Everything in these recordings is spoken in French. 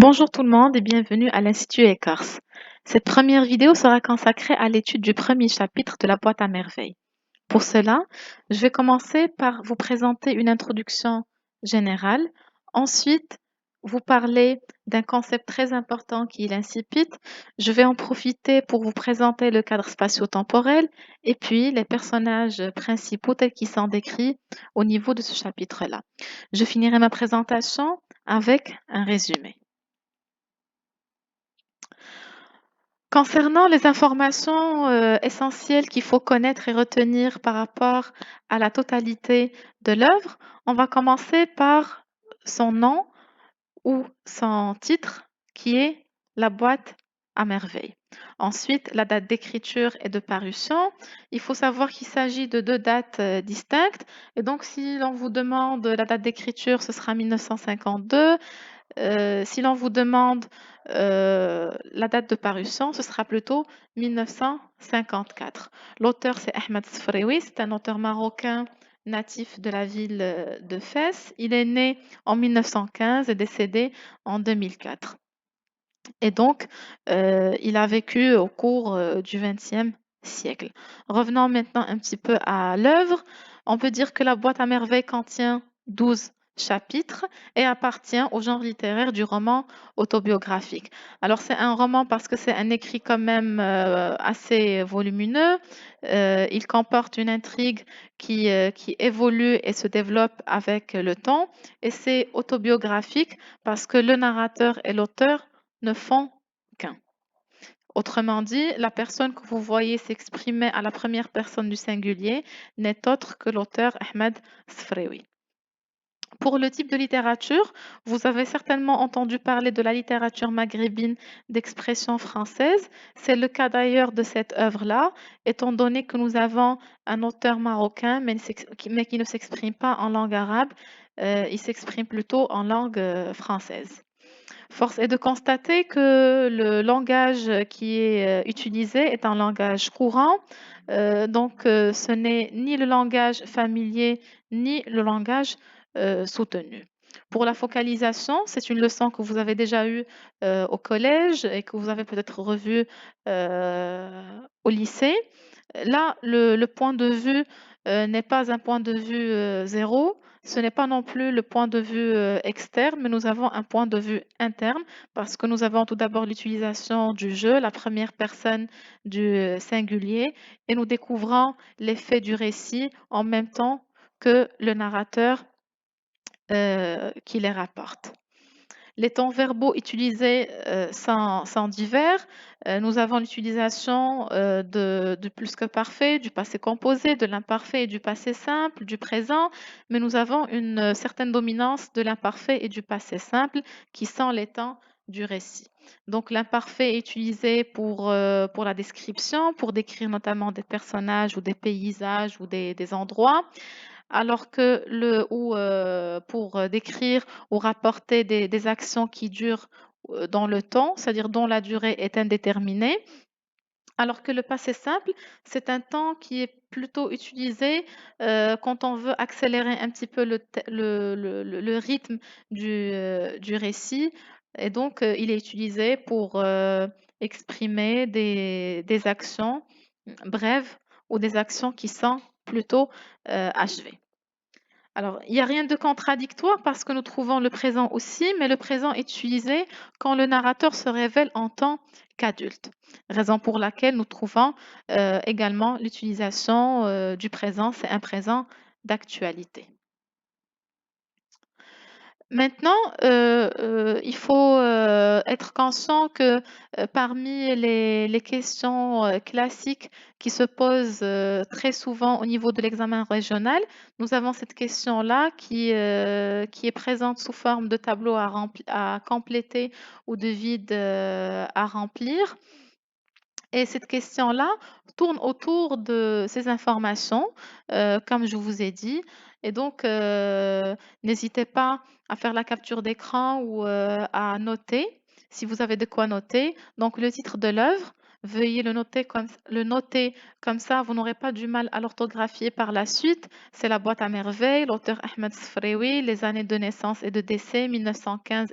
Bonjour tout le monde et bienvenue à l'Institut Écorce. Cette première vidéo sera consacrée à l'étude du premier chapitre de la boîte à merveilles. Pour cela, je vais commencer par vous présenter une introduction générale. Ensuite, vous parler d'un concept très important qui est l'incipit. Je vais en profiter pour vous présenter le cadre spatio-temporel et puis les personnages principaux tels qu'ils sont décrits au niveau de ce chapitre-là. Je finirai ma présentation avec un résumé. Concernant les informations, essentielles qu'il faut connaître et retenir par rapport à la totalité de l'œuvre, on va commencer par son nom ou son titre qui est La boîte à merveilles. Ensuite, la date d'écriture et de parution. Il faut savoir qu'il s'agit de 2 dates, distinctes et donc si l'on vous demande la date d'écriture, ce sera 1952. Si l'on vous demande la date de parution, ce sera plutôt 1954. L'auteur, c'est Ahmed Sfreoui, c'est un auteur marocain natif de la ville de Fès. Il est né en 1915 et décédé en 2004. Et donc, il a vécu au cours du XXe siècle. Revenons maintenant un petit peu à l'œuvre. On peut dire que la boîte à merveilles contient 12 chapitres et appartient au genre littéraire du roman autobiographique. Alors, c'est un roman parce que c'est un écrit quand même assez volumineux. Il comporte une intrigue qui évolue et se développe avec le temps. Et c'est autobiographique parce que le narrateur et l'auteur ne font qu'un. Autrement dit, la personne que vous voyez s'exprimer à la première personne du singulier n'est autre que l'auteur Ahmed Sfreoui. Pour le type de littérature, vous avez certainement entendu parler de la littérature maghrébine d'expression française. C'est le cas d'ailleurs de cette œuvre-là, étant donné que nous avons un auteur marocain, mais qui ne s'exprime pas en langue arabe, il s'exprime plutôt en langue française. Force est de constater que le langage qui est utilisé est un langage courant. Ce n'est ni le langage familier ni le langage soutenu. Pour la focalisation, c'est une leçon que vous avez déjà eue au collège et que vous avez peut-être revue au lycée. Là, le point de vue n'est pas un point de vue zéro, ce n'est pas non plus le point de vue externe, mais nous avons un point de vue interne parce que nous avons tout d'abord l'utilisation du jeu, la première personne du singulier, et nous découvrons l'effet du récit en même temps que le narrateur qui les rapporte. Les temps verbaux utilisés sont divers. Nous avons l'utilisation de plus que parfait, du passé composé, de l'imparfait et du passé simple, du présent, mais nous avons une certaine dominance de l'imparfait et du passé simple qui sont les temps du récit. Donc l'imparfait est utilisé pour la description, pour décrire notamment des personnages ou des paysages ou des endroits alors que pour décrire ou rapporter des actions qui durent dans le temps, c'est-à-dire dont la durée est indéterminée, alors que le passé simple, c'est un temps qui est plutôt utilisé quand on veut accélérer un petit peu le rythme du récit. Et donc, il est utilisé pour exprimer des actions brèves ou des actions qui sont plutôt achevées. Alors, il n'y a rien de contradictoire parce que nous trouvons le présent aussi, mais le présent est utilisé quand le narrateur se révèle en tant qu'adulte. Raison pour laquelle nous trouvons également l'utilisation du présent, c'est un présent d'actualité. Maintenant, il faut être conscient que parmi les questions classiques qui se posent très souvent au niveau de l'examen régional, nous avons cette question-là qui est présente sous forme de tableau à compléter ou de vide à remplir. Et cette question-là tourne autour de ces informations, comme je vous ai dit. Et donc, n'hésitez pas à faire la capture d'écran ou à noter, si vous avez de quoi noter. Donc, le titre de l'œuvre, Veuillez le noter comme ça, vous n'aurez pas du mal à l'orthographier par la suite. C'est La boîte à merveilles, l'auteur Ahmed Sfrewi, les années de naissance et de décès 1915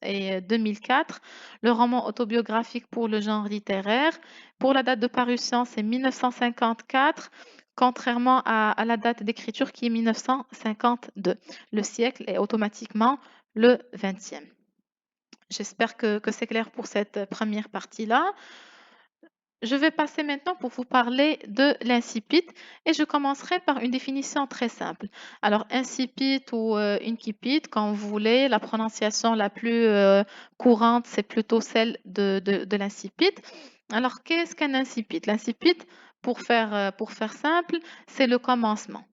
et 2004, le roman autobiographique pour le genre littéraire. Pour la date de parution, c'est 1954, contrairement à la date d'écriture qui est 1952. Le siècle est automatiquement le 20e. J'espère que c'est clair pour cette première partie-là. Je vais passer maintenant pour vous parler de l'incipit et je commencerai par une définition très simple. Alors, incipit ou incipit, quand vous voulez, la prononciation la plus courante, c'est plutôt celle de l'incipit. Alors, qu'est-ce qu'un incipit? L'incipit, pour faire simple, c'est le commencement.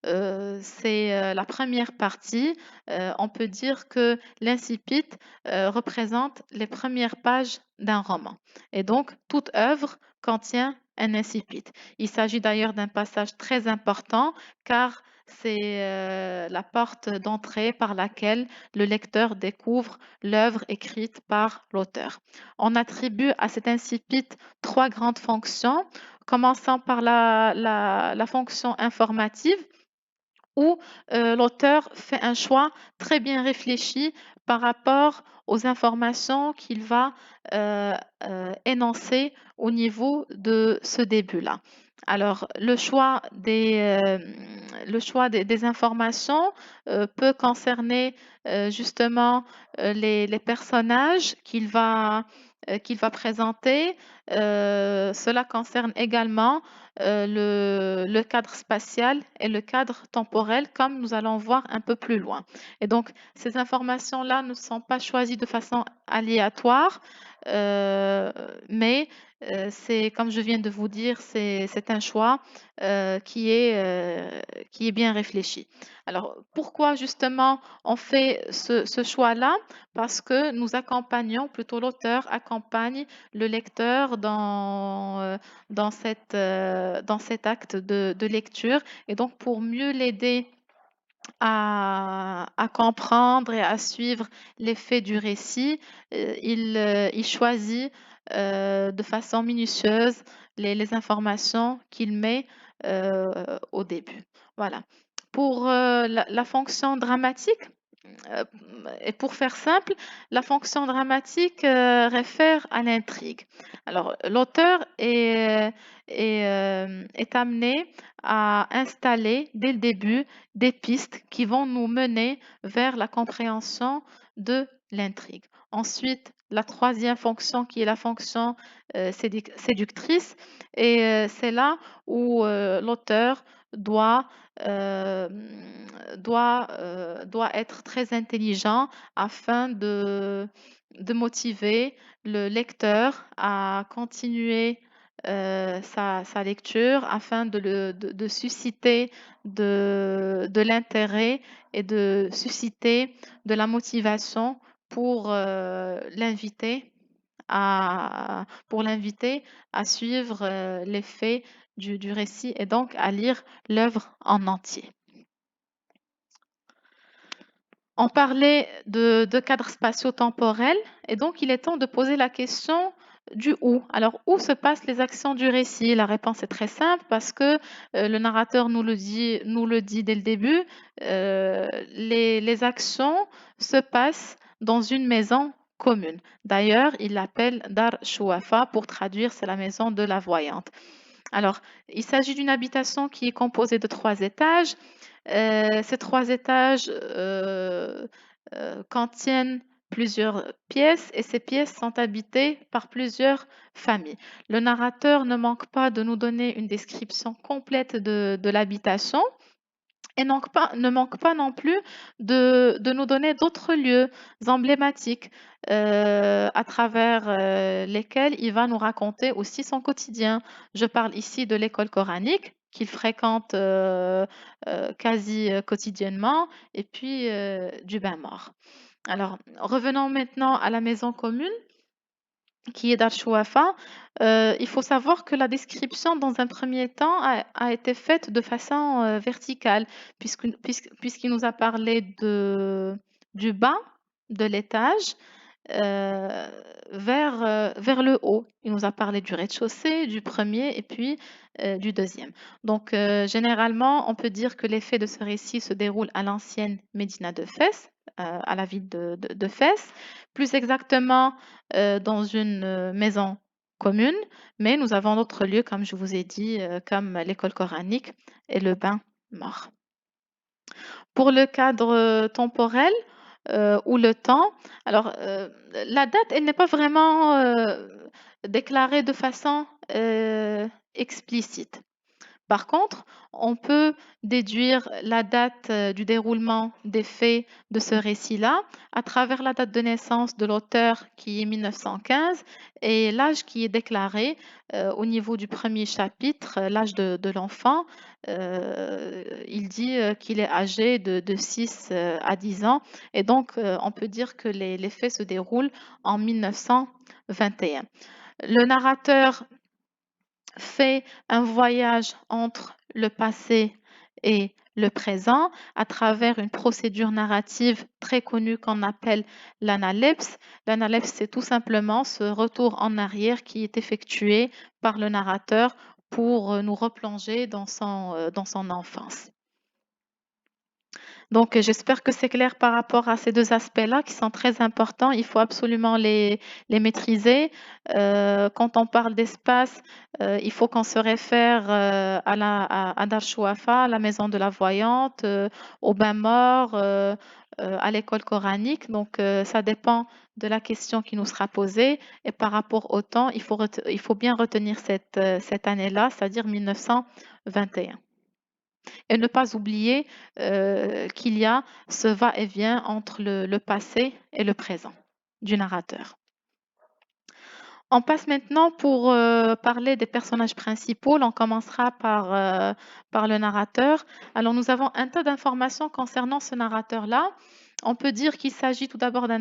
C'est la première partie. On peut dire que l'incipit représente les premières pages d'un roman. Et donc, toute œuvre contient un incipit. Il s'agit d'ailleurs d'un passage très important car c'est la porte d'entrée par laquelle le lecteur découvre l'œuvre écrite par l'auteur. On attribue à cet incipit trois grandes fonctions, commençant par la fonction informative où l'auteur fait un choix très bien réfléchi par rapport aux informations qu'il va énoncer au niveau de ce début-là. Alors, le choix des informations peut concerner justement les personnages qu'il va présenter. Cela concerne également le cadre spatial et le cadre temporel, comme nous allons voir un peu plus loin. Et donc, ces informations-là ne sont pas choisies de façon aléatoire, euh, mais c'est, comme je viens de vous dire, c'est un choix qui est bien réfléchi. Alors, pourquoi justement on fait ce choix-là? Parce que nous accompagnons, plutôt l'auteur accompagne le lecteur dans cet acte de lecture. Et donc, pour mieux l'aider à comprendre et à suivre l'effet du récit, il choisit de façon minutieuse les informations qu'il met au début. Voilà. Pour la fonction dramatique, euh, et pour faire simple, la fonction dramatique réfère à l'intrigue. Alors, l'auteur est amené à installer dès le début des pistes qui vont nous mener vers la compréhension de l'intrigue. Ensuite, la troisième fonction qui est la fonction séductrice, et c'est là où l'auteur doit euh, doit être très intelligent afin de motiver le lecteur à continuer sa lecture afin de susciter de l'intérêt et de susciter de la motivation pour pour l'inviter à suivre l'effet du récit et donc à lire l'œuvre en entier. On parlait de cadre spatio-temporel et donc il est temps de poser la question du où. Alors, où se passent les actions du récit? La réponse est très simple parce que le narrateur nous le dit dès le début. Les actions se passent dans une maison commune. D'ailleurs, il l'appelle Dar Shuafa pour traduire, c'est la maison de la voyante. Alors, il s'agit d'une habitation qui est composée de 3 étages. Ces 3 étages contiennent plusieurs pièces et ces pièces sont habitées par plusieurs familles. Le narrateur ne manque pas de nous donner une description complète de l'habitation et ne manque pas non plus de nous donner d'autres lieux emblématiques à travers lesquels il va nous raconter aussi son quotidien. Je parle ici de l'école coranique qu'il fréquente quasi quotidiennement et puis du bain mort. Alors, revenons maintenant à la maison commune qui est d'Al-Chouafa. Il faut savoir que la description, dans un premier temps, a été faite de façon verticale, puisqu'il nous a parlé du bas de l'étage euh, vers le haut. Il nous a parlé du rez-de-chaussée, du premier et puis du deuxième. Donc, généralement, on peut dire que les faits de ce récit se déroulent à l'ancienne Médina de Fès, à la ville de Fès, plus exactement dans une maison commune, mais nous avons d'autres lieux, comme je vous ai dit, comme l'école coranique et le bain mort. Pour le cadre temporel ou le temps, alors la date, elle n'est pas vraiment déclarée de façon explicite. Par contre, on peut déduire la date du déroulement des faits de ce récit-là à travers la date de naissance de l'auteur qui est 1915 et l'âge qui est déclaré au niveau du premier chapitre, l'âge de l'enfant. Il dit qu'il est âgé de 6 à 10 ans et donc on peut dire que les faits se déroulent en 1921. Le narrateur fait un voyage entre le passé et le présent à travers une procédure narrative très connue qu'on appelle l'analepse. L'analepse, c'est tout simplement ce retour en arrière qui est effectué par le narrateur pour nous replonger dans son enfance. Donc, j'espère que c'est clair par rapport à ces deux aspects-là qui sont très importants. Il faut absolument les maîtriser. Quand on parle d'espace, il faut qu'on se réfère à Dar Shouafa, la maison de la voyante, au bain mort, à l'école coranique. Donc, ça dépend de la question qui nous sera posée. Et par rapport au temps, il faut bien retenir cette année-là, c'est-à-dire 1921. Et ne pas oublier qu'il y a ce va-et-vient entre le passé et le présent du narrateur. On passe maintenant pour parler des personnages principaux. On commencera par le narrateur. Alors, nous avons un tas d'informations concernant ce narrateur-là. On peut dire qu'il s'agit tout d'abord d'un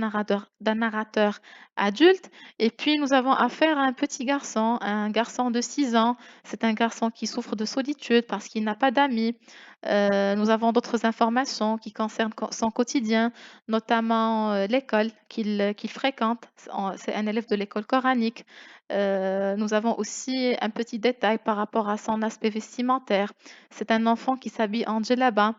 narrateur adulte, et puis nous avons affaire à un garçon de 6 ans. C'est un garçon qui souffre de solitude parce qu'il n'a pas d'amis. Nous avons d'autres informations qui concernent son quotidien, notamment l'école qu'il fréquente. C'est un élève de l'école coranique. Nous avons aussi un petit détail par rapport à son aspect vestimentaire. C'est un enfant qui s'habille en djellaba.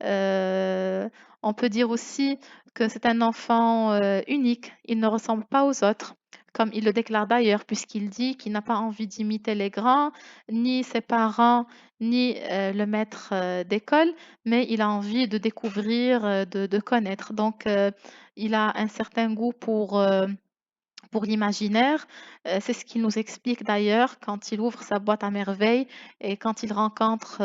Euh, on peut dire aussi que c'est un enfant unique. Il ne ressemble pas aux autres, comme il le déclare d'ailleurs, puisqu'il dit qu'il n'a pas envie d'imiter les grands, ni ses parents, ni le maître d'école, mais il a envie de découvrir, de connaître. Donc, il a un certain goût pour l'imaginaire. C'est ce qu'il nous explique d'ailleurs quand il ouvre sa boîte à merveilles et quand il rencontre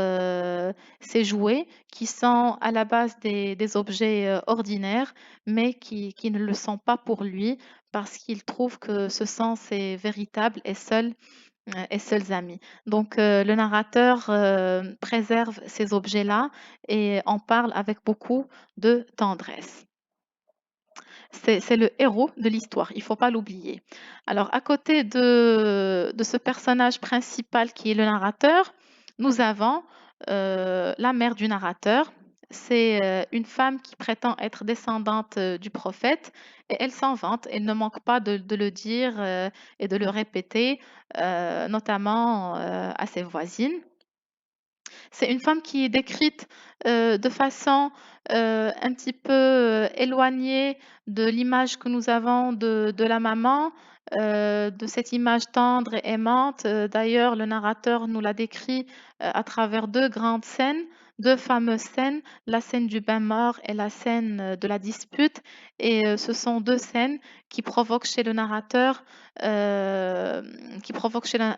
ses jouets qui sont à la base des objets ordinaires, mais qui ne le sont pas pour lui parce qu'il trouve que ce sont ses véritables et seuls amis. Donc, le narrateur préserve ces objets-là et en parle avec beaucoup de tendresse. C'est le héros de l'histoire, il ne faut pas l'oublier. Alors, à côté de ce personnage principal qui est le narrateur, nous avons la mère du narrateur. C'est une femme qui prétend être descendante du prophète et elle s'en vante. Elle ne manque pas de le dire et de le répéter, notamment à ses voisines. C'est une femme qui est décrite de façon un petit peu éloignée de l'image que nous avons de la maman, de cette image tendre et aimante. D'ailleurs, le narrateur nous l'a décrit à travers deux grandes scènes, deux fameuses scènes, la scène du bain mort et la scène de la dispute. Et ce sont deux scènes qui provoquent chez le narrateur, euh,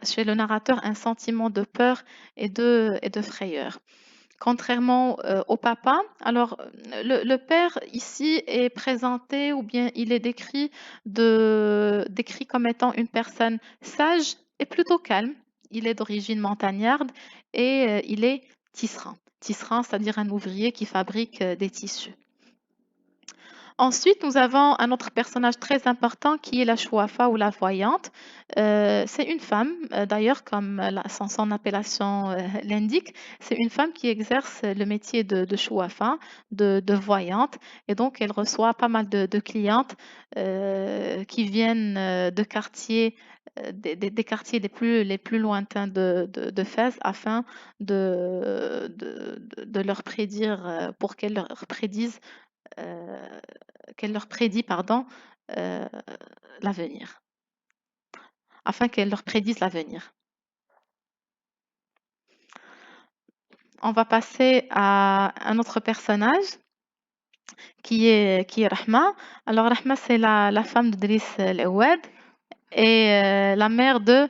chez le narrateur un sentiment de peur et de frayeur. Contrairement au papa, alors le père ici est présenté ou bien il est décrit comme étant une personne sage et plutôt calme. Il est d'origine montagnarde et il est tisserand. Tisserand, c'est-à-dire un ouvrier qui fabrique des tissus. Ensuite, nous avons un autre personnage très important qui est la Chouafa ou la voyante. C'est une femme, d'ailleurs, comme son appellation l'indique, c'est une femme qui exerce le métier de Chouafa, de voyante, et donc elle reçoit pas mal de clientes qui viennent de quartiers, des quartiers les plus lointains de Fès afin de leur prédire, pour qu'elles leur prédisent euh, qu'elle leur prédit, pardon, euh, l'avenir, afin qu'elle leur prédise l'avenir. On va passer à un autre personnage qui est Rahma. Alors Rahma, c'est la femme de Driss El-Oued et la mère de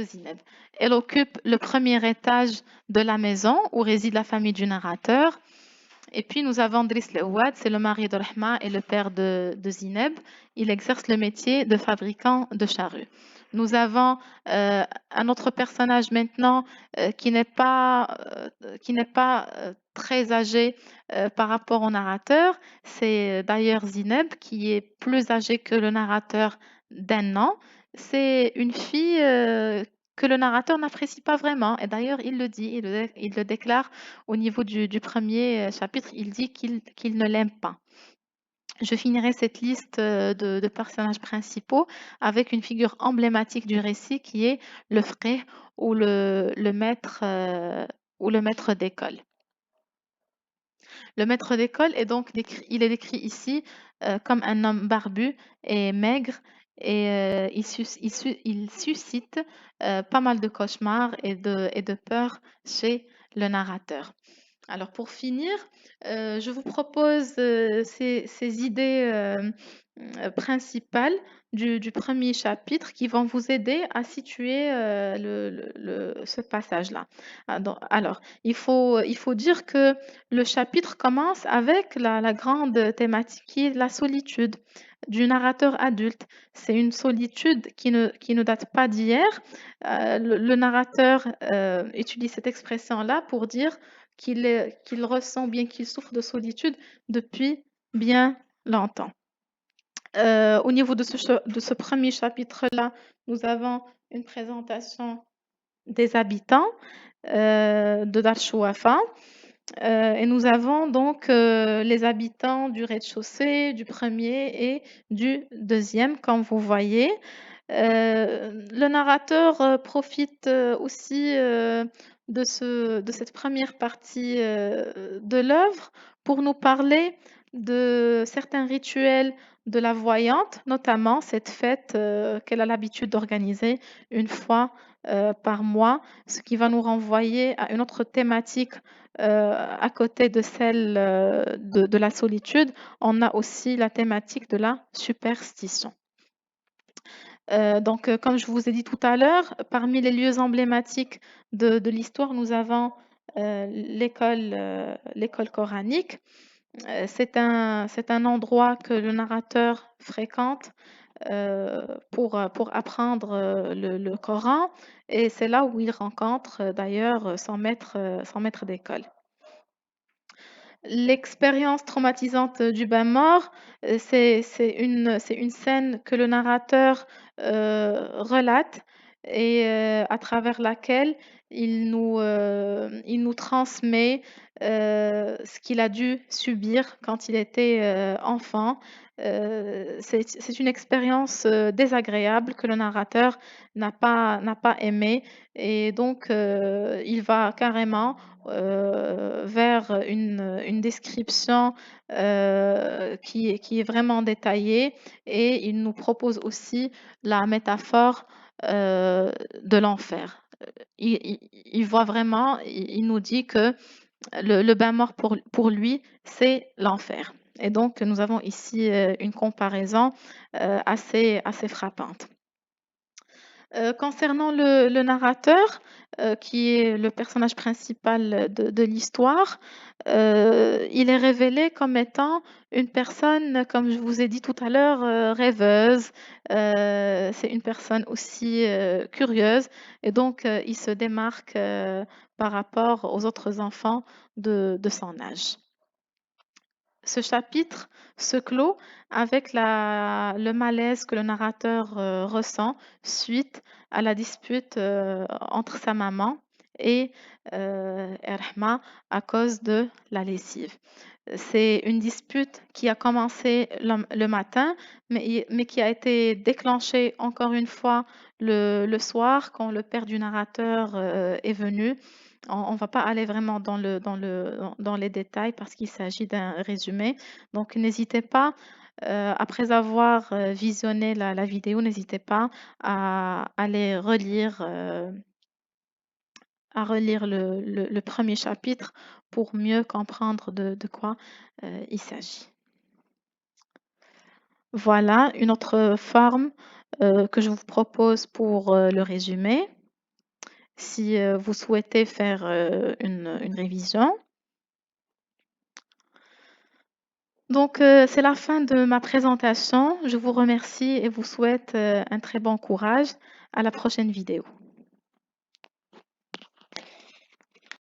Zineb. Elle occupe le premier étage de la maison où réside la famille du narrateur. Et puis nous avons Driss Ouad, c'est le mari de Rahma et le père de Zineb. Il exerce le métier de fabricant de charrues. Nous avons un autre personnage maintenant qui n'est pas très âgé par rapport au narrateur. C'est d'ailleurs Zineb qui est plus âgée que le narrateur d'un an. C'est une fille que le narrateur n'apprécie pas vraiment. Et d'ailleurs, il le dit, il le déclare au niveau du premier chapitre, il dit qu'il ne l'aime pas. Je finirai cette liste de personnages principaux avec une figure emblématique du récit qui est le frère ou ou le maître d'école. Le maître d'école est donc il est décrit ici comme un homme barbu et maigre et il suscite pas mal de cauchemars et de peurs chez le narrateur. Alors pour finir, je vous propose ces idées principales du premier chapitre qui vont vous aider à situer ce passage-là. Alors, il faut dire que le chapitre commence avec la grande thématique qui est la solitude du narrateur adulte. C'est une solitude qui ne date pas d'hier. Le narrateur utilise cette expression-là pour dire qu'il ressent bien qu'il souffre de solitude depuis bien longtemps. Au niveau de ce premier chapitre-là, nous avons une présentation des habitants de Dar Chouafa. Et nous avons donc les habitants du rez-de-chaussée, du premier et du deuxième, comme vous voyez. Le narrateur profite aussi de cette première partie de l'œuvre pour nous parler de certains rituels de la voyante, notamment cette fête qu'elle a l'habitude d'organiser une fois par mois, ce qui va nous renvoyer à une autre thématique à côté de celle de la solitude. On a aussi la thématique de la superstition. Donc, comme je vous ai dit tout à l'heure, parmi les lieux emblématiques de l'histoire, nous avons l'école coranique. C'est un endroit que le narrateur fréquente pour apprendre le Coran et c'est là où il rencontre d'ailleurs son maître d'école. L'expérience traumatisante du bain mort, c'est une scène que le narrateur relate et à travers laquelle il nous transmet ce qu'il a dû subir quand il était enfant. C'est une expérience désagréable que le narrateur n'a pas aimée et donc il va carrément vers une description qui est vraiment détaillée et il nous propose aussi la métaphore de l'enfer. Il voit vraiment, il nous dit que le bain mort pour lui, c'est l'enfer. Et donc, nous avons ici une comparaison assez frappante. Concernant le narrateur, qui est le personnage principal de l'histoire, il est révélé comme étant une personne, comme je vous ai dit tout à l'heure, rêveuse. C'est une personne aussi curieuse et donc il se démarque par rapport aux autres enfants de son âge. ce chapitre se clôt avec le malaise que le narrateur ressent suite à la dispute entre sa maman et Rahma à cause de la lessive. C'est une dispute qui a commencé le matin, mais qui a été déclenchée encore une fois le soir quand le père du narrateur est venu. On ne va pas aller vraiment dans les détails parce qu'il s'agit d'un résumé. Donc, n'hésitez pas, après avoir visionné la vidéo, n'hésitez pas à aller à relire le premier chapitre pour mieux comprendre de quoi il s'agit. Voilà une autre forme que je vous propose pour le résumé. Si vous souhaitez faire une révision. Donc, c'est la fin de ma présentation. Je vous remercie et vous souhaite un très bon courage. À la prochaine vidéo.